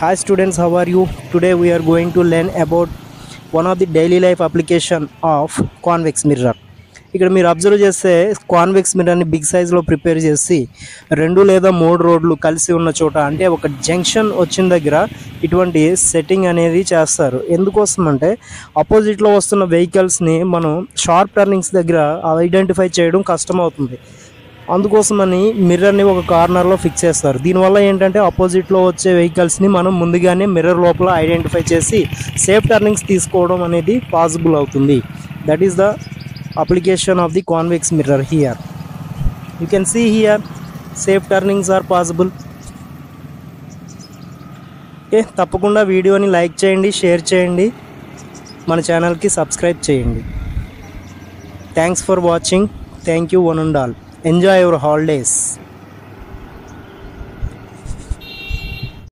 Hi students, how are you? Today we are going to learn about one of the daily life application of convex mirror. ఇక్కడ మీరు observe చేస్తే convex మిర్రర్ని big సైజ్లో prepare చేసి 2 లేదా 3 రోడ్లు కలిసి ఉన్న చోట అంటే ఒక జంక్షన్ వచ్చిన దగ్గర ఇటువంటి సెట్టింగ్ అనేది చేస్తారు. ఎందుకోసం అంటే ఆపోజిట్లో వస్తున్న వెహికల్స్ని మనం షార్ప్ టర్నింగ్స్ దగ్గర ఐడెంటిఫై చేయడం కష్టం అవుతుంది. అందుకోసమని మిర్రర్ని ఒక కార్నర్లో ఫిక్స్ చేస్తారు. దీనివల్ల ఏంటంటే ఆపోజిట్లో వచ్చే వెహికల్స్ని మనం ముందుగానే మిర్రర్ లోపల ఐడెంటిఫై చేసి సేఫ్ టర్నింగ్స్ తీసుకోవడం అనేది పాసిబుల్ అవుతుంది. That is the application of the convex mirror. Here you can see here safe turnings are possible. Okay, తప్పకుండా వీడియోని లైక్ చేయండి, షేర్ చేయండి, మన ఛానల్కి సబ్స్క్రైబ్ చేయండి. Thanks for watching. Thank you one and all. Enjoy your holidays.